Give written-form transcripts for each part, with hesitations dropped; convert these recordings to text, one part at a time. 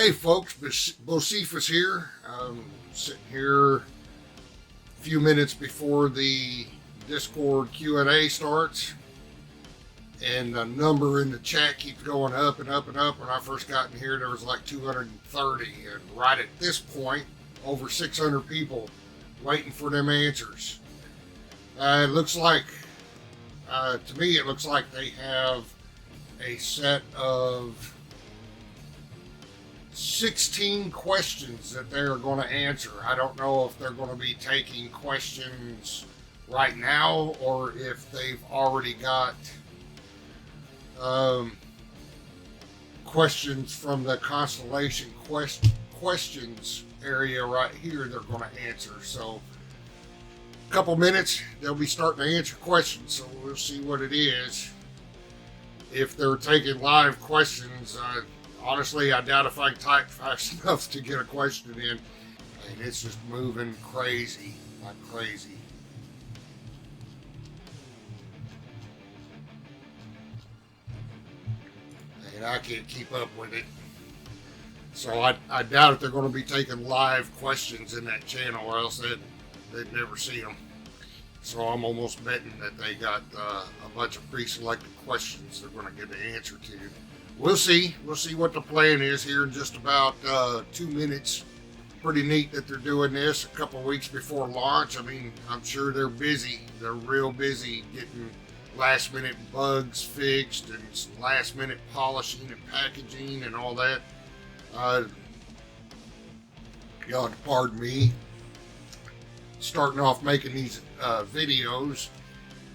Hey folks, Bocephus here. Sitting here a few minutes before the Discord Q&A starts, and the number in the chat keeps going up and up and up. When I first got in here, there was like 230, and right at this point, over 600 people waiting for them answers. It looks like, to me, it looks like they have a set of 16 questions that they're going to answer. I don't know if they're going to be taking questions right now or if they've already got questions from the constellation questions area right here they're going to answer. So a couple minutes, they'll be starting to answer questions, so we'll see what it is. If they're taking live questions, honestly, I doubt if I can type fast enough to get a question in. And it's just moving crazy, like crazy. And I can't keep up with it. So I doubt if they're going to be taking live questions in that channel, or else they'd never see them. So I'm almost betting that they got a bunch of pre-selected questions they're going to get the answer to. We'll see. We'll see what the plan is here in just about 2 minutes. Pretty neat that they're doing this a couple weeks before launch. I mean, I'm sure they're busy. They're real busy getting last-minute bugs fixed and last-minute polishing and packaging and all that. God, pardon me. Starting off making these videos,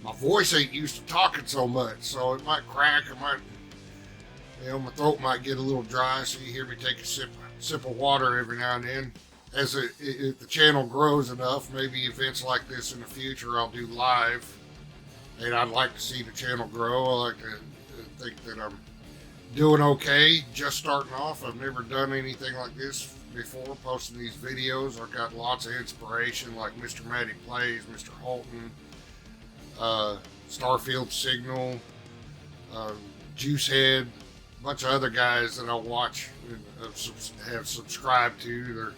my voice ain't used to talking so much, so it might crack. It might. My throat might get a little dry, so you hear me take a sip of water every now and then. As if the channel grows enough, maybe events like this in the future I'll do live. And I'd like to see the channel grow. I like to think that I'm doing okay, just starting off. I've never done anything like this before, posting these videos. I've got lots of inspiration, like Mr. Matty Plays, Mr. Holton, Starfield Signal, Juicehead, bunch of other guys that I watch and have subscribed to.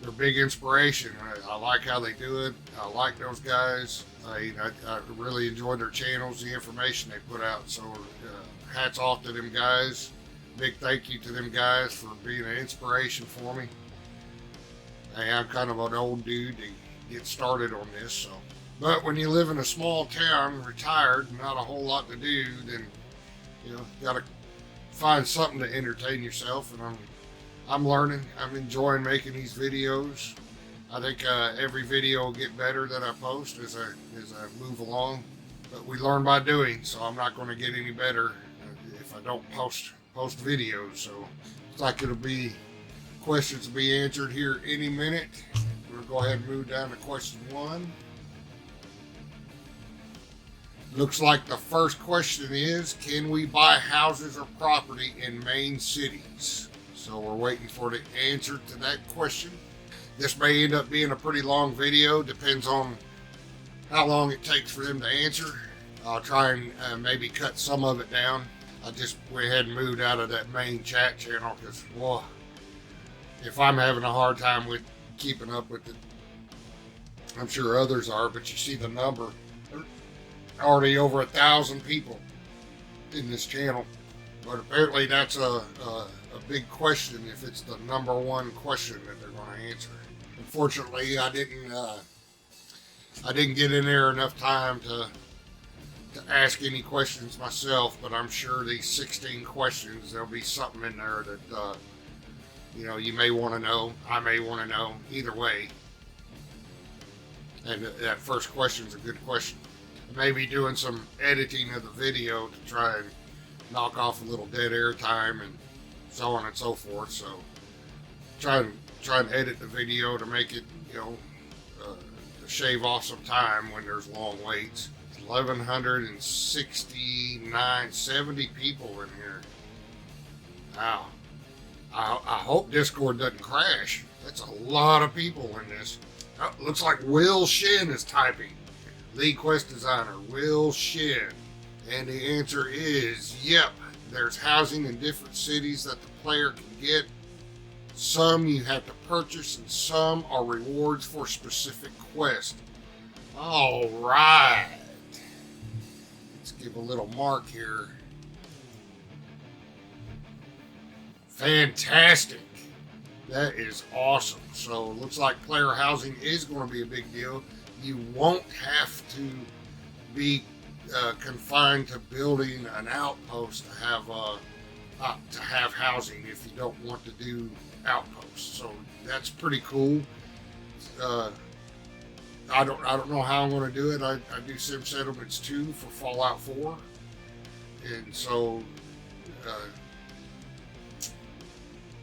They're big inspiration. I like how they do it. I like those guys. I really enjoy their channels, the information they put out. So hats off to them guys. Big thank you to them guys for being an inspiration for me. I'm kind of an old dude to get started on this. So, but when you live in a small town, retired, not a whole lot to do, then you got to find something to entertain yourself, and I'm learning. I'm enjoying making these videos. I think every video will get better that I post as I move along, but we learn by doing. So I'm not going to get any better if I don't post videos. So it's like it'll be questions to be answered here any minute. We'll go ahead and move down to question 1. Looks like the first question is, can we buy houses or property in main cities? So we're waiting for the answer to that question. This may end up being a pretty long video, depends on how long it takes for them to answer. I'll try and maybe cut some of it down. I just went ahead and moved out of that main chat channel because, well, if I'm having a hard time with keeping up with it, I'm sure others are, but you see the number. Already over 1,000 people in this channel, but apparently that's a big question if it's the number one question that they're going to answer. Unfortunately, I didn't get in there enough time to ask any questions myself, but I'm sure these 16 questions, there'll be something in there that you may want to know, I may want to know, either way. And that first question is a good question. Maybe doing some editing of the video to try and knock off a little dead air time and so on and so forth. So try and edit the video to make it, to shave off some time when there's long waits. 70 people in here. Wow. I hope Discord doesn't crash. That's a lot of people in this. Oh, looks like Will Shin is typing. Lead quest designer, Will Shin. And the answer is, yep, there's housing in different cities that the player can get. Some you have to purchase, and some are rewards for specific quests. All right. Let's give a little mark here. Fantastic. That is awesome. So it looks like player housing is going to be a big deal. You won't have to be confined to building an outpost to have housing if you don't want to do outposts. So that's pretty cool. I don't know how I'm going to do it. I do Sim Settlements 2 for Fallout 4, and so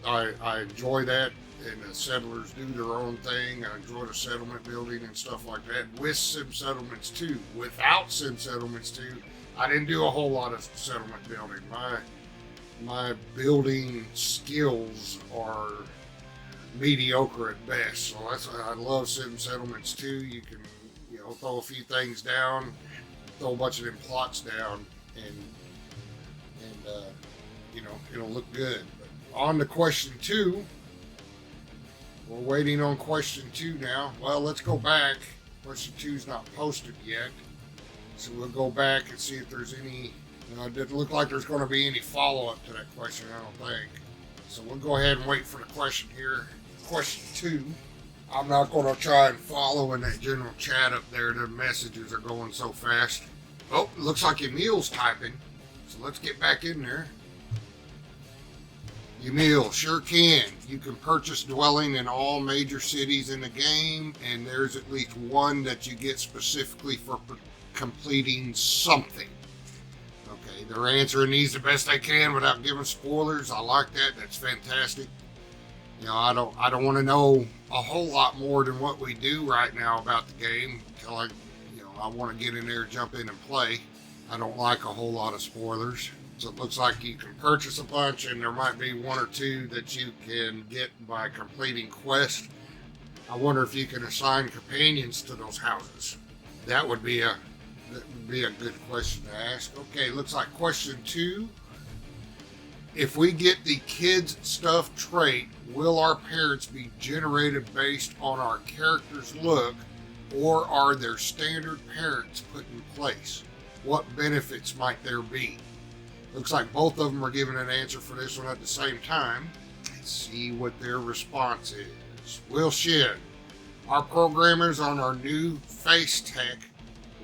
I enjoy that. And the settlers do their own thing. I enjoy the settlement building and stuff like that with Sim Settlements 2. Without Sim Settlements 2, I didn't do a whole lot of settlement building. My building skills are mediocre at best. So I love Sim Settlements 2. You can throw a few things down, throw a bunch of them plots down, and it'll look good. But on to question 2. We're waiting on question 2 now. Well, let's go back. Question 2's not posted yet. So we'll go back and see if there's any, it doesn't look like there's going to be any follow-up to that question, I don't think. So we'll go ahead and wait for the question here. Question 2. I'm not going to try and follow in that general chat up there. The messages are going so fast. Oh, it looks like Emil's typing. So let's get back in there. Emil, sure can. You can purchase dwelling in all major cities in the game, and there's at least one that you get specifically for completing something. Okay, they're answering these the best they can without giving spoilers. I like that. That's fantastic. I don't want to know a whole lot more than what we do right now about the game until I want to get in there, jump in and play. I don't like a whole lot of spoilers. So it looks like you can purchase a bunch, and there might be one or two that you can get by completing quests. I wonder if you can assign companions to those houses. That would be a good question to ask. Okay, looks like question 2. If we get the kids stuff trait, will our parents be generated based on our character's look, or are there standard parents put in place? What benefits might there be? Looks like both of them are giving an answer for this one at the same time. Let's see what their response is. Will Shin, our programmers on our new face tech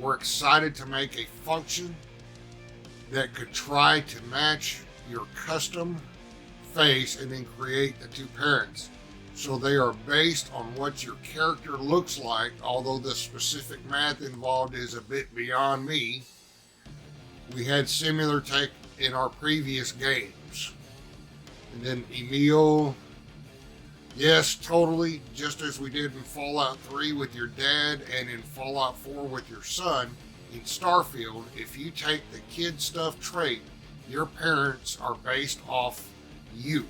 were excited to make a function that could try to match your custom face and then create the two parents. So they are based on what your character looks like, although the specific math involved is a bit beyond me. We had similar tech in our previous games. And then Emil, yes, totally, just as we did in Fallout 3 with your dad and in Fallout 4 with your son. In Starfield, if you take the kid stuff trait, your parents are based off you.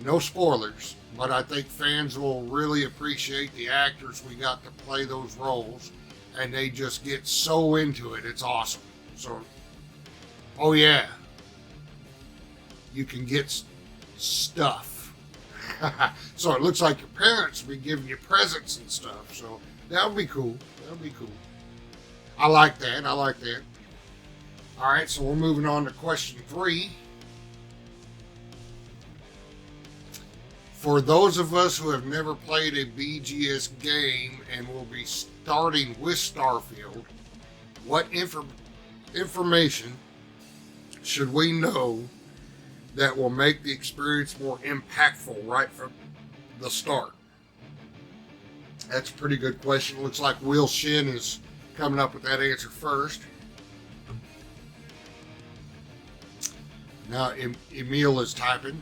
No spoilers, but I think fans will really appreciate the actors we got to play those roles, and they just get so into it. It's awesome. So, oh yeah, you can get stuff. So it looks like your parents will be giving you presents and stuff. So that would be cool. That would be cool. I like that. I like that. All right, so we're moving on to question 3. For those of us who have never played a BGS game and will be starting with Starfield, what information should we know that will make the experience more impactful right from the start? That's a pretty good question. Looks like Will Shin is coming up with that answer first. Now, Emil is typing.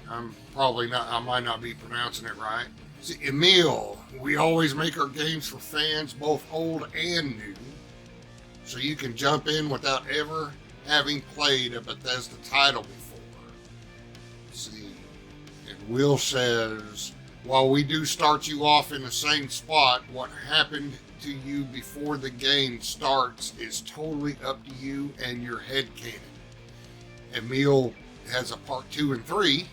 I might not be pronouncing it right. See, Emil, we always make our games for fans, both old and new, so you can jump in without ever having played a Bethesda title before. Let's see, and Will says, while we do start you off in the same spot, what happened to you before the game starts is totally up to you and your headcanon. Emil has a part 2 and 3,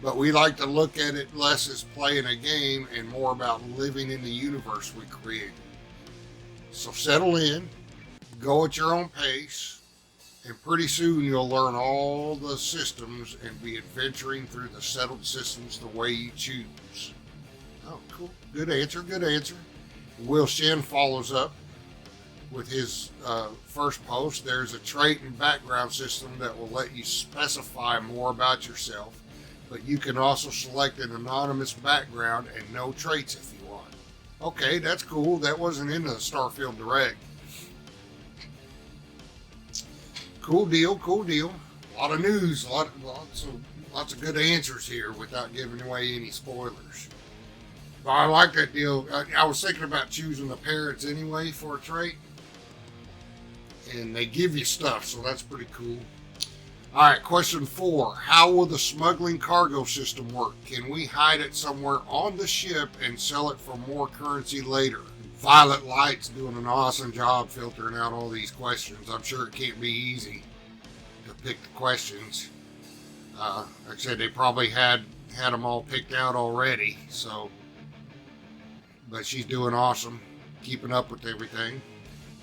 but we like to look at it less as playing a game and more about living in the universe we create. So settle in, go at your own pace, and pretty soon you'll learn all the systems and be adventuring through the settled systems the way you choose. Oh, cool. Good answer, good answer. Will Shin follows up with his first post. There's a trait and background system that will let you specify more about yourself, but you can also select an anonymous background and no traits if you want. Okay, that's cool. That wasn't in the Starfield Direct. Cool deal, cool deal. A lot of news, lots of good answers here without giving away any spoilers. But I like that deal. I was thinking about choosing the parrots anyway for a trait, and they give you stuff, so that's pretty cool. All right, question 4. How will the smuggling cargo system work? Can we hide it somewhere on the ship and sell it for more currency later? Violet Light's doing an awesome job filtering out all these questions. I'm sure it can't be easy to pick the questions. Like I said, they probably had them all picked out already. So, but she's doing awesome, keeping up with everything.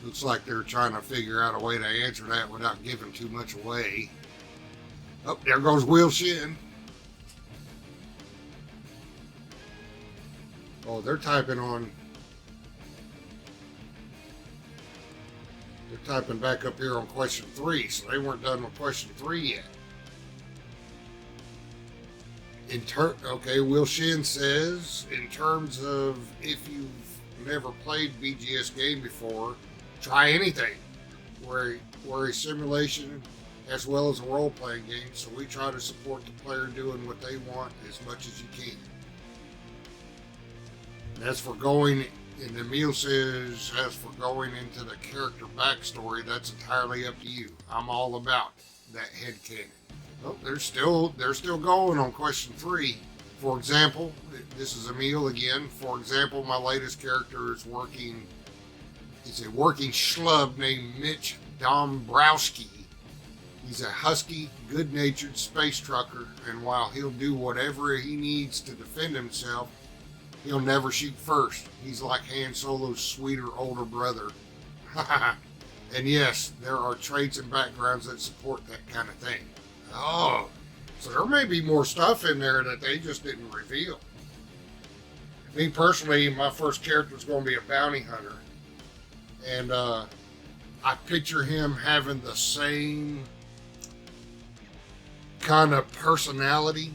Looks like they're trying to figure out a way to answer that without giving too much away. Oh, there goes Will Shin. Oh, they're typing back up here on question 3, so they weren't done with question 3 yet. Okay, Will Shin says, in terms of if you've never played BGS game before, try anything. We're a simulation as well as a role-playing game, so we try to support the player doing what they want as much as you can. And as for going, and Emil says, as for going into the character backstory, that's entirely up to you. I'm all about that headcanon. Oh, they're still going on question 3. For example, this is Emil again. For example, my latest character is a working schlub named Mitch Dombrowski. He's a husky, good-natured space trucker, and while he'll do whatever he needs to defend himself, he'll never shoot first. He's like Han Solo's sweeter older brother. And yes, there are traits and backgrounds that support that kind of thing. Oh, so there may be more stuff in there that they just didn't reveal. Me personally, my first character is going to be a bounty hunter. And I picture him having the same kind of personality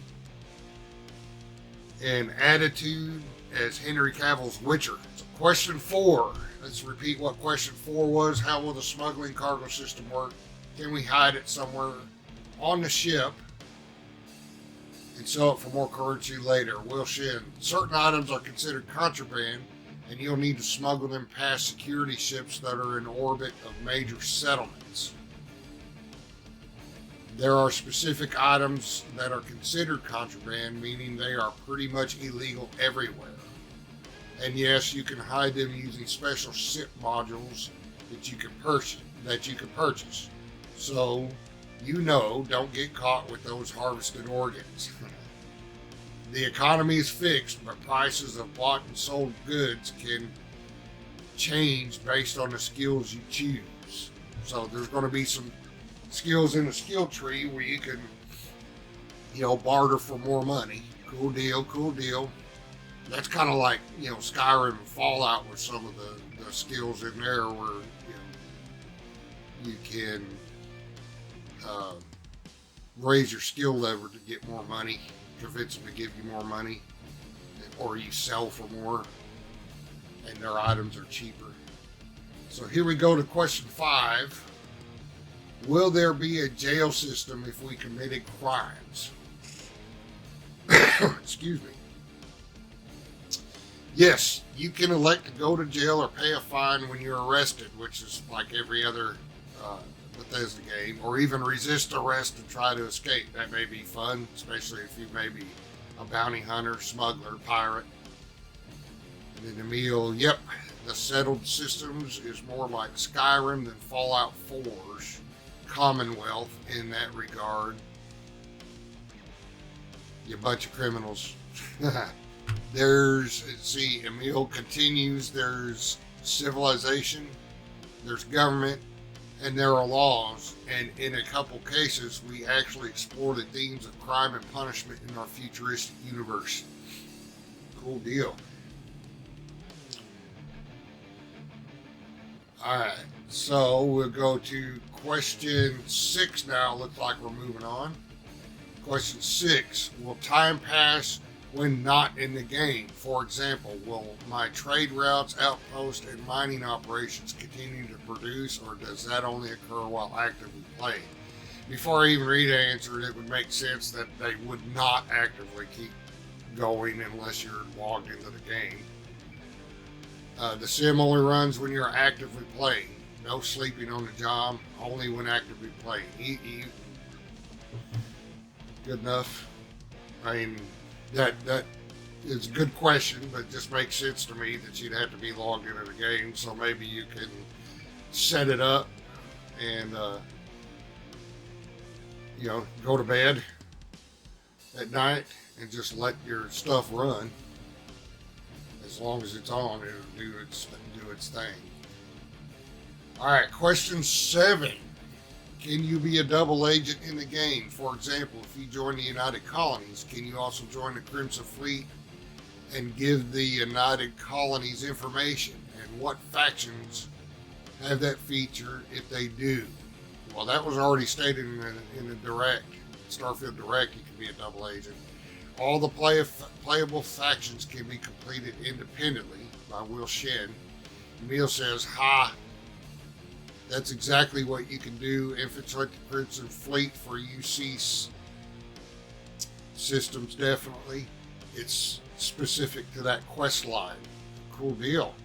and attitude as Henry Cavill's Witcher. So question 4. Let's repeat what question 4 was. How will the smuggling cargo system work? Can we hide it somewhere on the ship and sell it for more currency later? Will Shin. Certain items are considered contraband, and you'll need to smuggle them past security ships that are in orbit of major settlements. There are specific items that are considered contraband, meaning they are pretty much illegal everywhere. And yes, you can hide them using special SIP modules that you can purchase. So, don't get caught with those harvested organs. The economy is fixed, but prices of bought and sold goods can change based on the skills you choose. So there's going to be some skills in the skill tree where you can, barter for more money. Cool deal, cool deal. That's kind of like, Skyrim and Fallout with some of the skills in there where, you can raise your skill level to get more money, convince them to give you more money, or you sell for more, and their items are cheaper. So here we go to question 5. Will there be a jail system if we committed crimes? Excuse me. Yes, you can elect to go to jail or pay a fine when you're arrested, which is like every other Bethesda game, or even resist arrest and try to escape. That may be fun, especially if you may be a bounty hunter, smuggler, pirate. And then Emil, yep, the settled systems is more like Skyrim than Fallout 4's Commonwealth in that regard. You bunch of criminals. There's, see, Emil continues, there's civilization, there's government, and there are laws. And in a couple cases, we actually explore the themes of crime and punishment in our futuristic universe. Cool deal. Alright, so we'll go to question 6 now. Looks like we're moving on. Question 6. Will time pass when not in the game? For example, will my trade routes, outposts, and mining operations continue to produce, or does that only occur while actively playing? Before I even read the answer, it would make sense that they would not actively keep going unless you're logged into the game. The sim only runs when you're actively playing. No sleeping on the job, only when actively playing. Good enough. I mean, that is a good question, but it just makes sense to me that you'd have to be logged into the game. So maybe you can set it up and go to bed at night and just let your stuff run. As long as it's on, it'll do its thing. All right, question 7. Can you be a double agent in the game? For example, if you join the United Colonies, can you also join the Crimson Fleet and give the United Colonies information? And what factions have that feature if they do? Well, that was already stated in the Direct, Starfield Direct. You can be a double agent. All the playable factions can be completed independently by Will Shen. Emil says, ha, that's exactly what you can do. Infiltrate the Crimson Fleet for UC systems, definitely. It's specific to that quest line. Cool deal.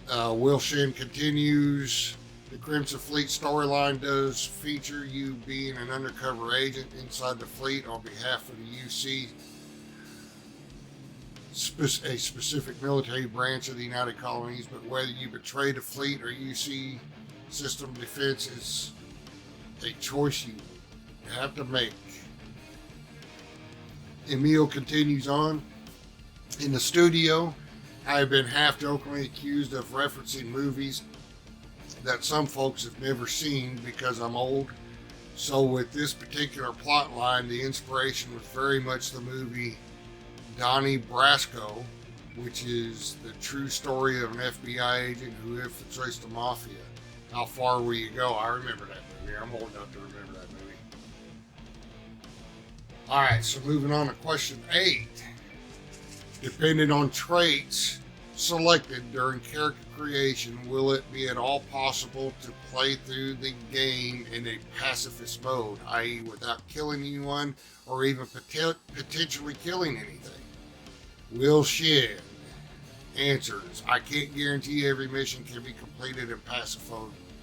Will Shen continues, the Crimson Fleet storyline does feature you being an undercover agent inside the fleet on behalf of the UC, a specific military branch of the United Colonies, but whether you betray the fleet or UC system defense is a choice you have to make. Emil continues on, in the studio, I have been half-jokingly accused of referencing movies that some folks have never seen because I'm old. So with this particular plot line, the inspiration was very much the movie Donnie Brasco, which is the true story of an FBI agent who infiltrates the mafia. How far will you go? I remember that movie. I'm old enough to remember that movie. Alright, so moving on to question 8. Depending on traits selected during character creation, will it be at all possible to play through the game in a pacifist mode, i.e. without killing anyone or even potentially killing anything? Will Shen answers, I can't guarantee every mission can be completed in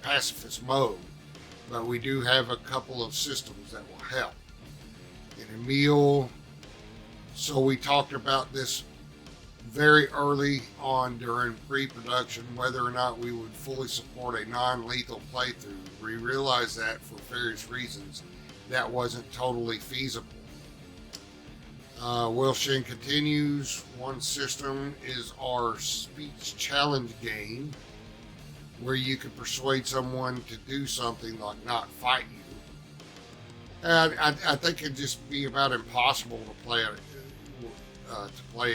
pacifist mode, but we do have a couple of systems that will help. And Emil, so we talked about this very early on during pre-production, whether or not we would fully support a non-lethal playthrough. We realized that for various reasons that wasn't totally feasible. Will Shen continues, one system is our speech challenge game, where you can persuade someone to do something like not fight you. And I think it'd just be about impossible to play a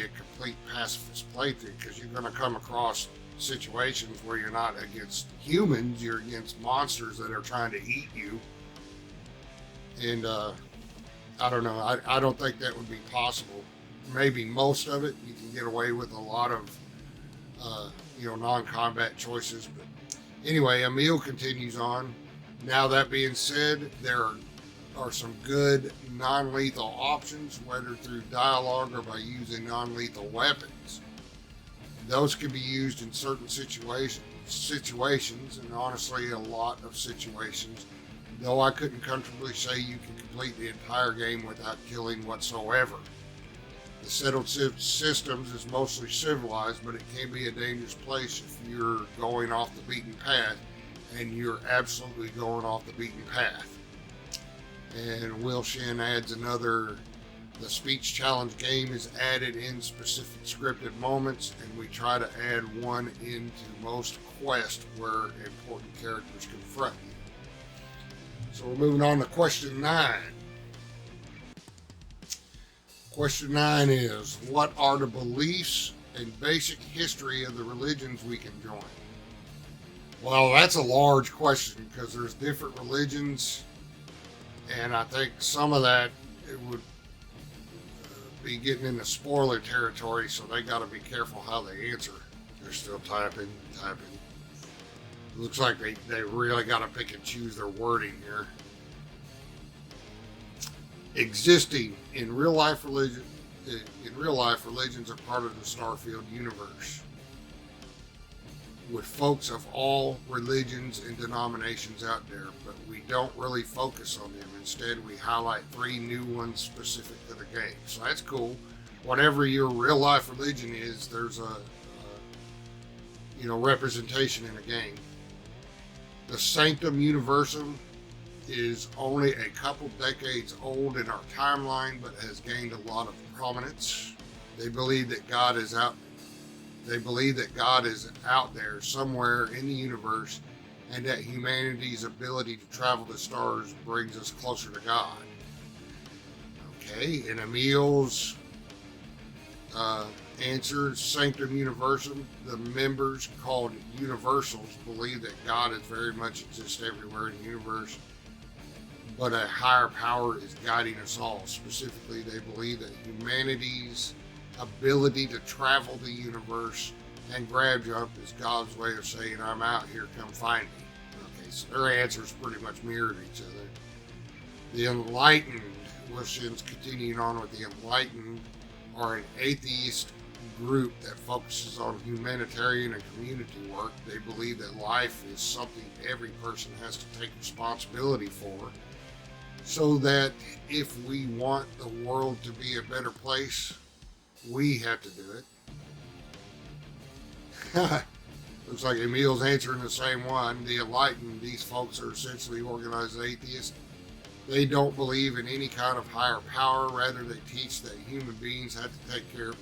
complete pacifist playthrough, because you're going to come across situations where you're not against humans, you're against monsters that are trying to eat you. And I don't know, I don't think that would be possible. Maybe most of it you can get away with, a lot of non-combat choices. But anyway, Emil continues on. Now that being said, there are some good non-lethal options, whether through dialogue or by using non-lethal weapons. Those can be used in certain situations, and honestly a lot of situations, though I couldn't comfortably say you can complete the entire game without killing whatsoever. The settled systems is mostly civilized, but it can be a dangerous place if you're going off the beaten path, and you're absolutely going off the beaten path. And Will Shin adds another. The speech challenge game is added in specific scripted moments, and we try to add one into most quests where important characters confront you. So we're moving on to question 9. Question 9 is, what are the beliefs and basic history of the religions we can join? Well, that's a large question because there's different religions, and I think some of that it would be getting into spoiler territory, so they got to be careful how they answer. They're still typing. Looks like they really got to pick and choose their wording here. Existing in real life religions are part of the Starfield universe, with folks of all religions and denominations out there, but we don't really focus on them. Instead, we highlight 3 new ones specific to the game. So that's cool. Whatever your real life religion is, there's a representation in a game. The Sanctum Universum is only a couple decades old in our timeline, but has gained a lot of prominence. They believe that God is out there somewhere in the universe, and that humanity's ability to travel to stars brings us closer to God. Okay, in Emil's answer, Sanctum Universum, the members called Universals believe that God is very much exists everywhere in the universe, but a higher power is guiding us all. Specifically, they believe that humanity's ability to travel the universe and grab jump is God's way of saying, I'm out here, come find me. Okay, so their answers pretty much mirrored each other. The Enlightened, Wilson's continuing on with the Enlightened, are an atheist group that focuses on humanitarian and community work. They believe that life is something every person has to take responsibility for, so that if we want the world to be a better place, we have to do it. Looks like Emil's answering the same one. The Enlightened, these folks are essentially organized atheists. They don't believe in any kind of higher power. Rather, they teach that human beings have to take care of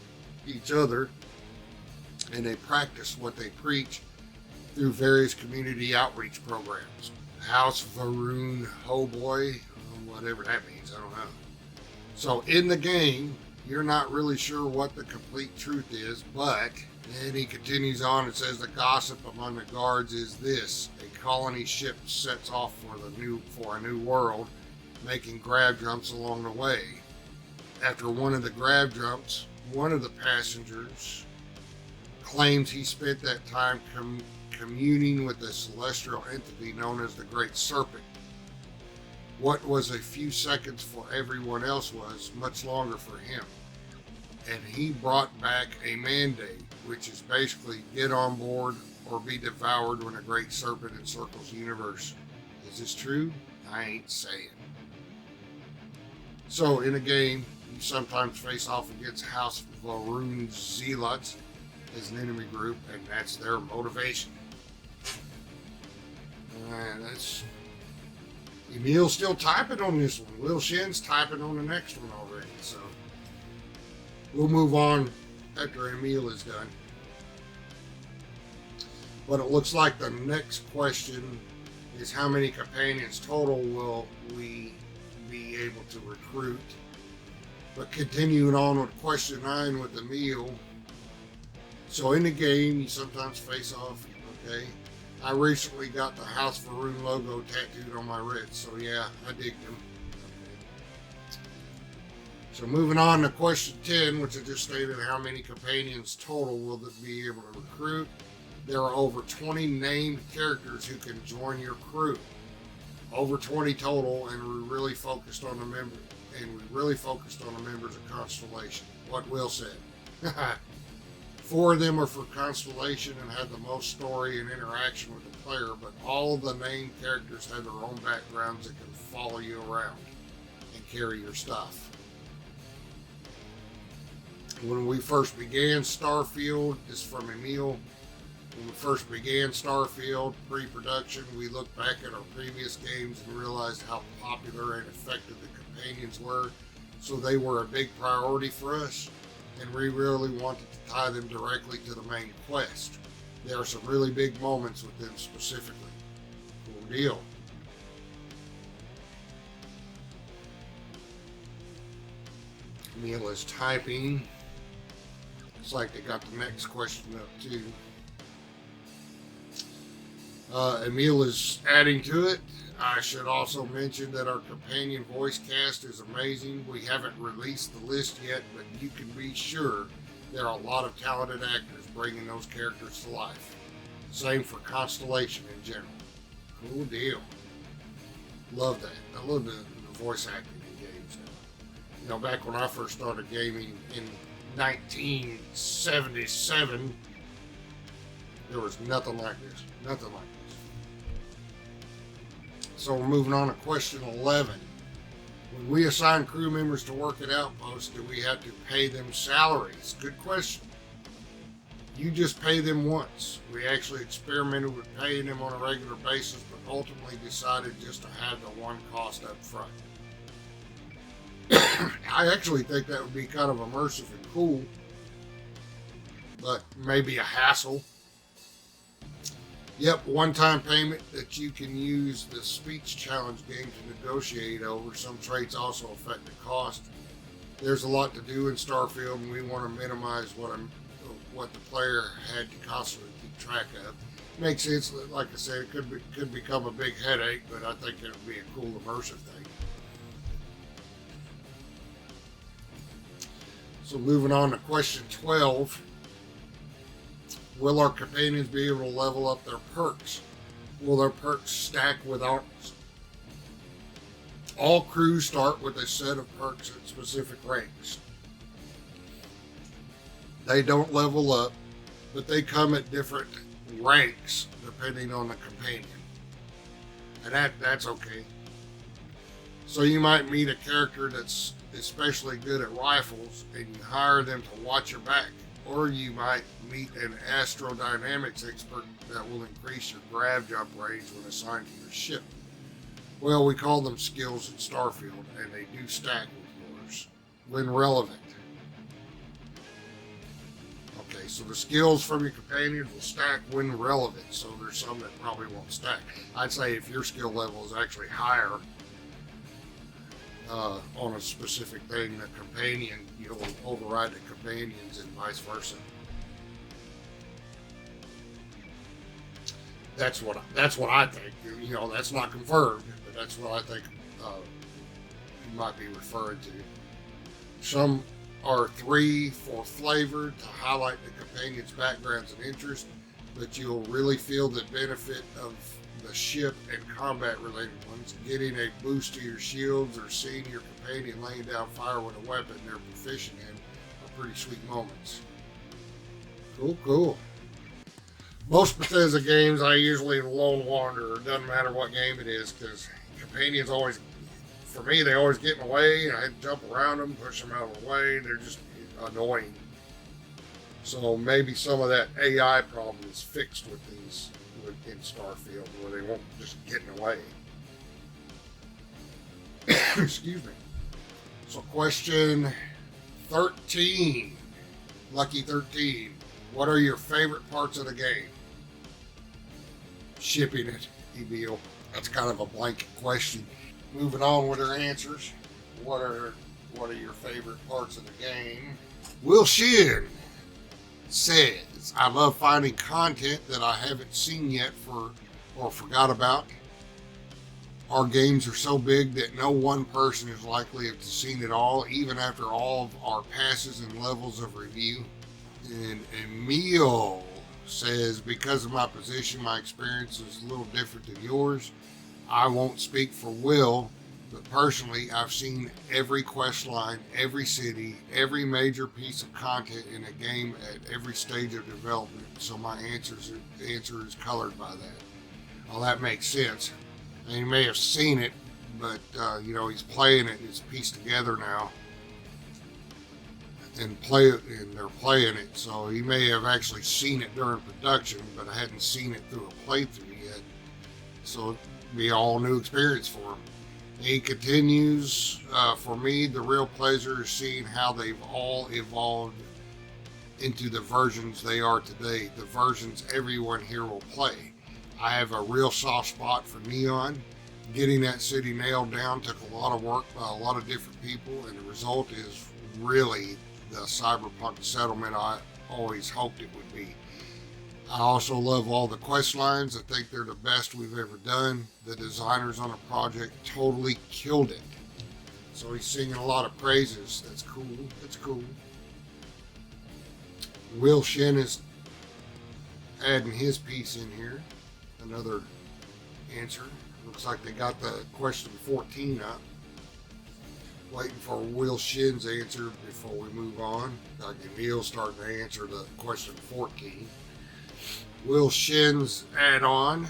each other, and they practice what they preach through various community outreach programs. House Varun Hoboy, whatever that means, I don't know. So in the game, you're not really sure what the complete truth is, but then he continues on and says the gossip among the guards is this: a colony ship sets off for a new world, making grab jumps along the way. After one of the grab jumps, one of the passengers claims he spent that time communing with a celestial entity known as the Great Serpent. What was a few seconds for everyone else was much longer for him. And he brought back a mandate, which is basically get on board or be devoured when a great serpent encircles the universe. Is this true? I ain't saying. So in a game, you sometimes face off against House Varun Zealots as an enemy group, and that's their motivation. That's Emil's still typing on this one. Will Shin's typing on the next one already, so we'll move on after Emil is done. But it looks like the next question is how many companions total will we be able to recruit? But continuing on with question 9 with Emil. So in the game, you sometimes face off, okay? I recently got the House Varun logo tattooed on my wrist, so yeah, I dig them. Okay. So moving on to question 10, which I just stated, how many companions total will they be able to recruit? There are over 20 named characters who can join your crew. Over 20 total, and we really focused on the members of Constellation. What Will said. 4 of them are for Constellation and have the most story and interaction with the player, but all of the named characters have their own backgrounds that can follow you around and carry your stuff. When we first began Starfield, this is from Emil, When we first began Starfield pre-production, we looked back at our previous games and realized how popular and effective the companions were, so they were a big priority for us, and we really wanted to tie them directly to the main quest. There are some really big moments with them specifically. Cool deal. Neil is typing. Looks like they got the next question up too. Emil is adding to it. I should also mention that our companion voice cast is amazing. We haven't released the list yet, but you can be sure there are a lot of talented actors bringing those characters to life. Same for Constellation in general. Cool deal. Love that. I love the voice acting in games. You know, back when I first started gaming in 1977, there was nothing like this. Nothing like this. So we're moving on to question 11. When we assign crew members to work at Outpost, do we have to pay them salaries? Good question. You just pay them once. We actually experimented with paying them on a regular basis, but ultimately decided just to have the one cost up front. I actually think that would be kind of immersive and cool, but maybe a hassle. Yep, one-time payment that you can use the speech challenge game to negotiate over. Some traits also affect the cost. There's a lot to do in Starfield, and we want to minimize what the player had to constantly keep track of. Makes sense. Like I said, it could become a big headache, but I think it would be a cool immersive thing. So moving on to question 12. Will our companions be able to level up their perks? Will their perks stack with ours? All crews start with a set of perks at specific ranks. They don't level up, but they come at different ranks depending on the companion. And that's okay. So you might meet a character that's especially good at rifles and you hire them to watch your back. Or you might meet an astrodynamics expert that will increase your grav jump range when assigned to your ship. Well, we call them skills in Starfield, and they do stack with yours when relevant. Okay, so the skills from your companions will stack when relevant, so there's some that probably won't stack. I'd say if your skill level is actually higher on a specific thing, the companion, you'll override the companions and vice versa. That's what I think. You know, that's not confirmed, but that's what I think you might be referring to. Some are 3 for flavor to highlight the companion's backgrounds and interests, but you'll really feel the benefit of the ship and combat related ones. Getting a boost to your shields or seeing your companion laying down fire with a weapon they're proficient in are pretty sweet moments. Cool. Most Bethesda games I usually lone wander. It doesn't matter what game it is, because companions always, for me, they always get in the way, and I have to jump around them, push them out of the way. They're just annoying. So maybe some of that AI problem is fixed with these in Starfield, where they won't just get in the way. Excuse me. So question 13, Lucky 13. What are your favorite parts of the game? Shipping it, Emil. That's kind of a blanket question. Moving on with our answers. What are your favorite parts of the game? Will Shin says, I love finding content that I haven't seen yet or forgot about. Our games are so big that no one person is likely to have seen it all, even after all of our passes and levels of review. And Emil says, because of my position, my experience is a little different than yours. I won't speak for Will, but personally, I've seen every quest line, every city, every major piece of content in a game at every stage of development. So my answer is colored by that. Well, that makes sense. And he may have seen it, but he's playing it and it's pieced together now. and they're playing it. So he may have actually seen it during production, but I hadn't seen it through a playthrough yet. So it'd be all new experience for him. He continues, for me, the real pleasure is seeing how they've all evolved into the versions they are today, the versions everyone here will play. I have a real soft spot for Neon. Getting that city nailed down took a lot of work by a lot of different people, and the result is really the cyberpunk settlement I always hoped it would be. I also love all the quest lines. I think they're the best we've ever done. The designers on the project totally killed it. So he's singing a lot of praises. That's cool. That's cool. Will Shin is adding his piece in here. Another answer. Looks like they got the question 14 up. Waiting for Will Shin's answer before we move on. Like Emil starting to answer the question 14. Will Shin's add-on.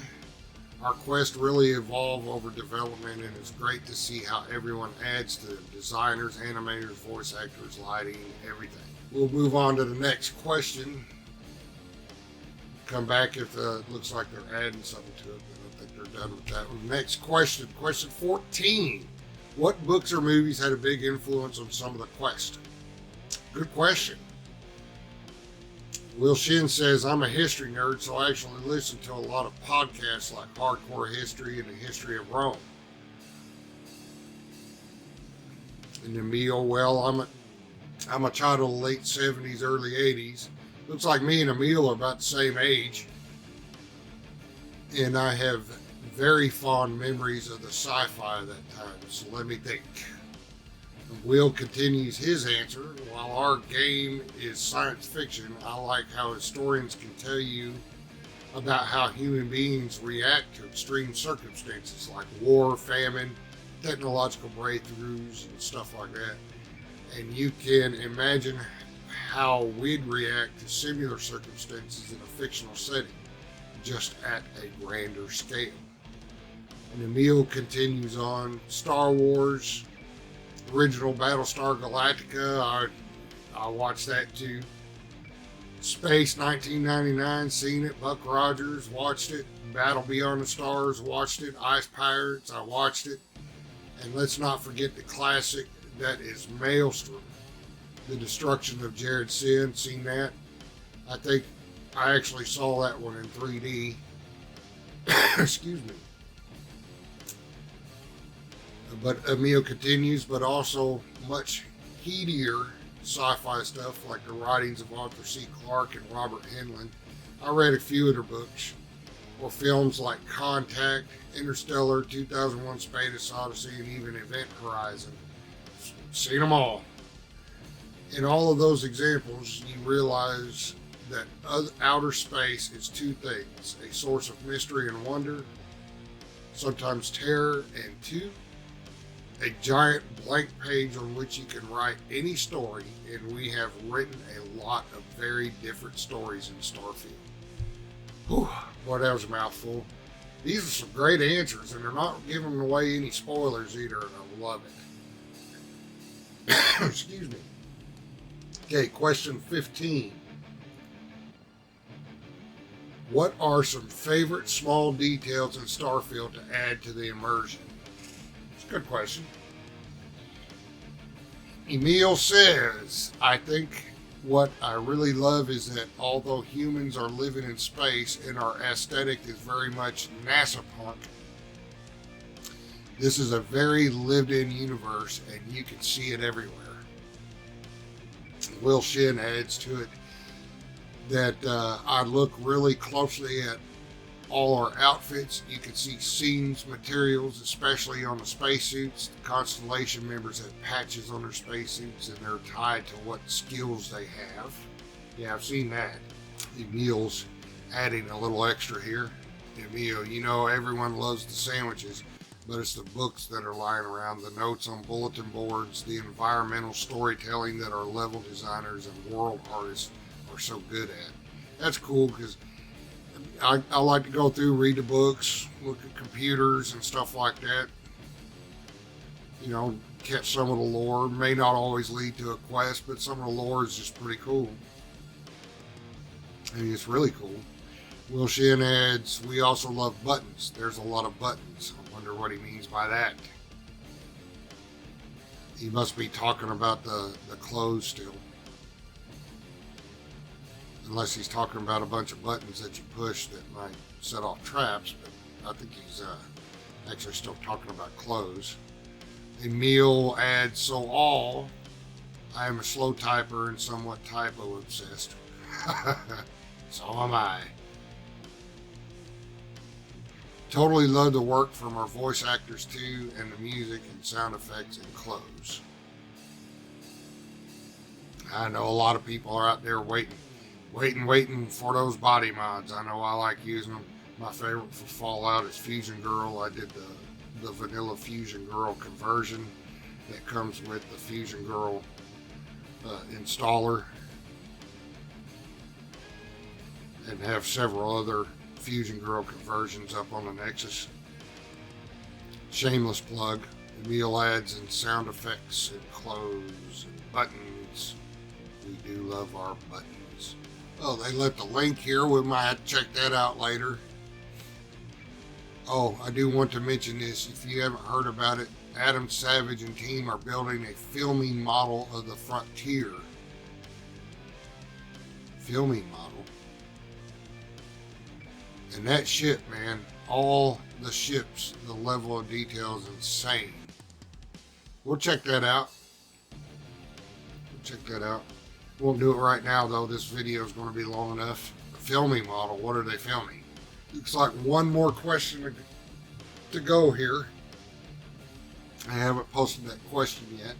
Our quest really evolved over development, and it's great to see how everyone adds to designers, animators, voice actors, lighting, everything. We'll move on to the next question. Come back if it looks like they're adding something to it, but I think they're done with that. Next question, question 14. What books or movies had a big influence on some of the quest? Good question. Will Shin says, I'm a history nerd, so I actually listen to a lot of podcasts like Hardcore History and the History of Rome. And Emil, well, I'm a child of the late 70s, early 80s. Looks like me and Emil are about the same age. And I have very fond memories of the sci-fi of that time, so let me think. Will continues his answer. While our game is science fiction, I like how historians can tell you about how human beings react to extreme circumstances like war, famine, technological breakthroughs, and stuff like that. And you can imagine how we'd react to similar circumstances in a fictional setting, just at a grander scale. And Emil continues on. Star Wars, original Battlestar Galactica, I watched that too. Space 1999, seen it. Buck Rogers, watched it. Battle Beyond the Stars, watched it. Ice Pirates, I watched it. And let's not forget the classic that is Maelstrom, The Destruction of Jared Sin, seen that. I think I actually saw that one in 3D. Excuse me. But Emil continues, but also much headier sci-fi stuff like the writings of Arthur C. Clarke and Robert Heinlein. I read a few of their books, or films like Contact, Interstellar, 2001: Space Odyssey, and even Event Horizon. Seen them all. In all of those examples, you realize that outer space is two things: a source of mystery and wonder, sometimes terror, and two, a giant blank page on which you can write any story, and we have written a lot of very different stories in Starfield. Whew, boy, that was a mouthful. These are some great answers, and they're not giving away any spoilers either, and I love it. Excuse me. Okay, question 15. What are some favorite small details in Starfield to add to the immersion? Good question. Emil says, I think what I really love is that although humans are living in space and our aesthetic is very much NASA punk, this is a very lived-in universe and you can see it everywhere. Will Shin adds to it that I look really closely at all our outfits. You can see seams, materials, especially on the spacesuits. The Constellation members have patches on their spacesuits and they're tied to what skills they have. Yeah, I've seen that. Emil's adding a little extra here. Emil, you know everyone loves the sandwiches, but it's the books that are lying around, the notes on bulletin boards, the environmental storytelling that our level designers and world artists are so good at. That's cool because I like to go through, read the books, look at computers and stuff like that. You know, catch some of the lore. May not always lead to a quest, but some of the lore is just pretty cool. I mean, it's really cool. Will Shin adds, we also love buttons. There's a lot of buttons. I wonder what he means by that. He must be talking about the clothes still. Unless he's talking about a bunch of buttons that you push that might set off traps, but I think he's actually still talking about clothes. Emil adds, so all, I am a slow typer and somewhat typo obsessed. So am I. Totally love the work from our voice actors too, and the music and sound effects and clothes. I know a lot of people are out there waiting for those body mods. I know I like using them. My favorite for Fallout is Fusion Girl. I did the vanilla Fusion Girl conversion that comes with the Fusion Girl installer, and have several other Fusion Girl conversions up on the Nexus. Shameless plug. Emil adds and sound effects and clothes and buttons. We do love our buttons. Oh, they left a link here. We might have to check that out later. Oh, I do want to mention this. If you haven't heard about it, Adam Savage and team are building a filming model of the Frontier. Filming model. And that ship, man, all the ships, the level of detail is insane. We'll check that out. Won't do it right now, though. This video is going to be long enough. The filming model, what are they filming? Looks like one more question to go here. I haven't posted that question yet.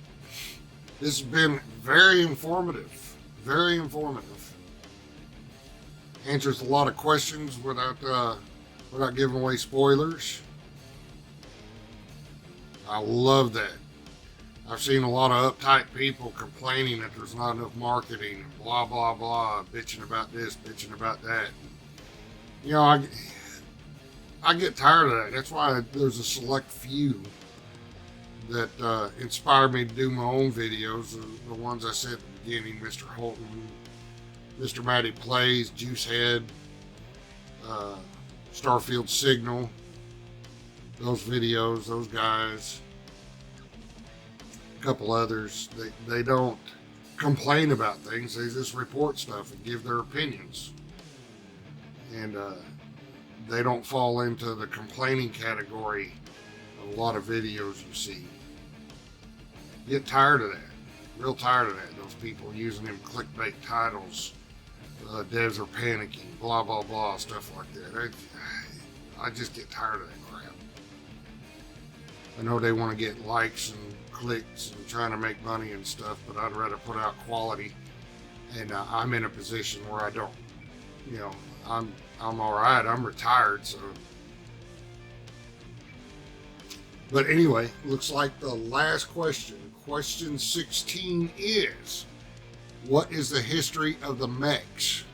This has been very informative. Very informative. Answers a lot of questions without giving away spoilers. I love that. I've seen a lot of uptight people complaining that there's not enough marketing and blah, blah, blah, bitching about this, bitching about that. You know, I get tired of that. That's why there's a select few that inspired me to do my own videos. The ones I said at the beginning, Mr. Holton, Mr. Matty Plays, Juicehead, Starfield Signal, those videos, those guys, a couple others. They don't complain about things. They just report stuff and give their opinions. And they don't fall into the complaining category of a lot of videos you see. Get tired of that. Real tired of that. Those people using them clickbait titles. Devs are panicking, blah, blah, blah, stuff like that. I just get tired of that crap. I know they want to get likes and clicks and trying to make money and stuff, but I'd rather put out quality. And I'm in a position where I don't, you know, I'm all right. I'm retired, so. But anyway, looks like the last question, question 16 is, what is the history of the Mechs?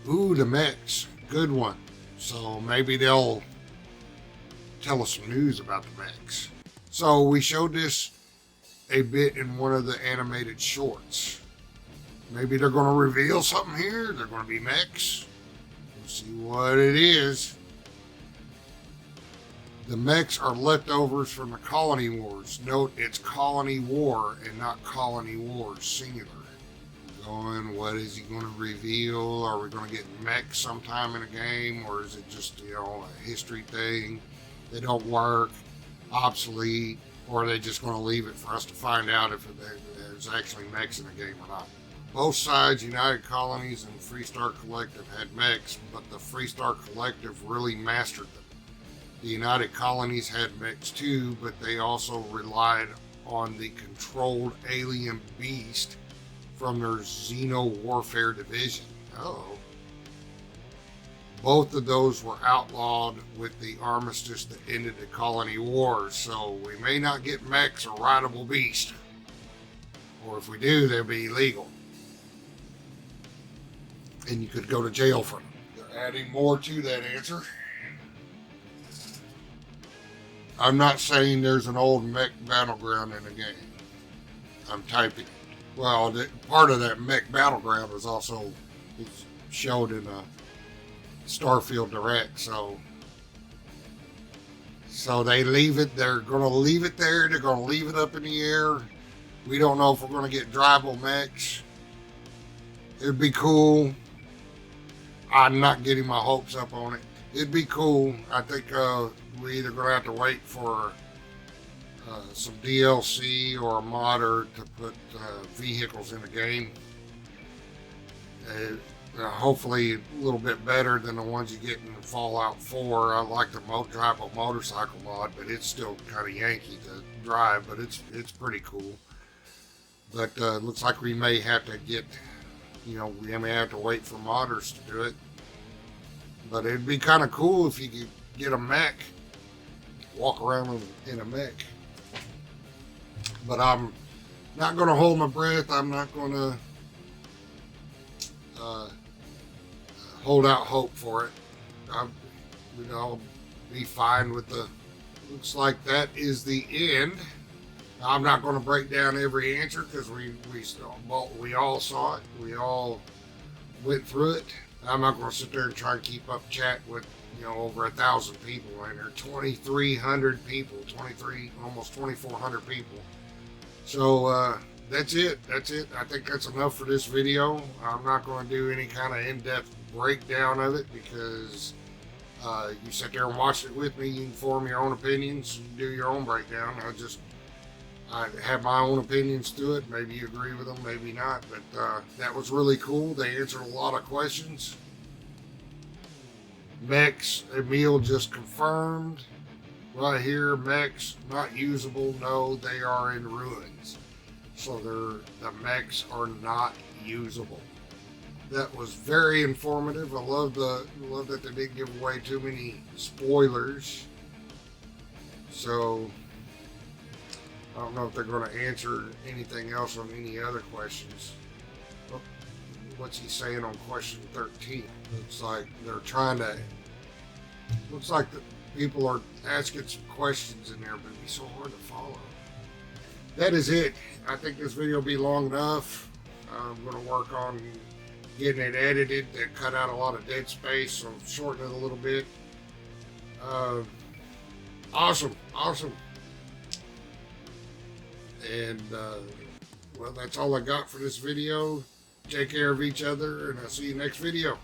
Ooh, the Mechs. Good one. So maybe they'll tell us some news about the Mechs. So we showed this a bit in one of the animated shorts. Maybe they're going to reveal something here. They're going to be Mechs. We'll see what it is. The Mechs are leftovers from the Colony Wars. Note, it's Colony War and not Colony Wars, singular. Going, what is he going to reveal? Are we going to get Mechs sometime in a game? Or is it just, you know, a history thing? They don't work, obsolete, or are they just going to leave it for us to find out if there's actually Mechs in the game or not? Both sides, United Colonies and Freestar Collective, had Mechs, but the Freestar Collective really mastered them. The United Colonies had Mechs too, but they also relied on the controlled alien beast from their Xeno Warfare Division. Oh. Both of those were outlawed with the armistice that ended the Colony Wars, so we may not get Mechs or rideable beast. Or if we do, they'll be illegal. And you could go to jail for them. They're adding more to that answer. I'm not saying there's an old mech battleground in the game. I'm typing. Well, part of that mech battleground was also showed in a Starfield Direct. So they leave it. They're going to leave it there. They're going to leave it up in the air. We don't know if we're going to get drivable mechs. It'd be cool. I'm not getting my hopes up on it. It'd be cool. I think we're either going to have to wait for some DLC or a modder to put vehicles in the game. Hopefully a little bit better than the ones you get in Fallout 4. I like the drivable motorcycle mod, but it's still kind of Yankee to drive, but it's pretty cool. But looks like we may have to get, we may have to wait for modders to do it. But it'd be kind of cool if you could get a mech, walk around in a mech. But I'm not going to hold my breath. I'm not going to hold out hope for it. I'll be fine with the. Looks like that is the end. I'm not going to break down every answer because we all saw it. We all went through it. I'm not going to sit there and try and keep up chat with over 1,000 people in there. 2,300 people, almost 2,400 people. So that's it. I think that's enough for this video. I'm not going to do any kind of in-depth breakdown of it because you sit there and watch it with me. You can form your own opinions, do your own breakdown. I have my own opinions to it. Maybe you agree with them, maybe not. But that was really cool. They answered a lot of questions. Mechs, Emil just confirmed right here. Mechs not usable. No, they are in ruins. So the mechs are not usable. That was very informative. I love that they didn't give away too many spoilers. So I don't know if they're going to answer anything else on any other questions. Oh, what's he saying on question 13? Looks like they're trying to. Looks like the people are asking some questions in there, but it'd be so hard to follow. That is it. I think this video will be long enough. I'm going to work on getting it edited to cut out a lot of dead space, so shorten it a little bit. Awesome. And well, that's all I got for this video. Take care of each other, and I'll see you next video.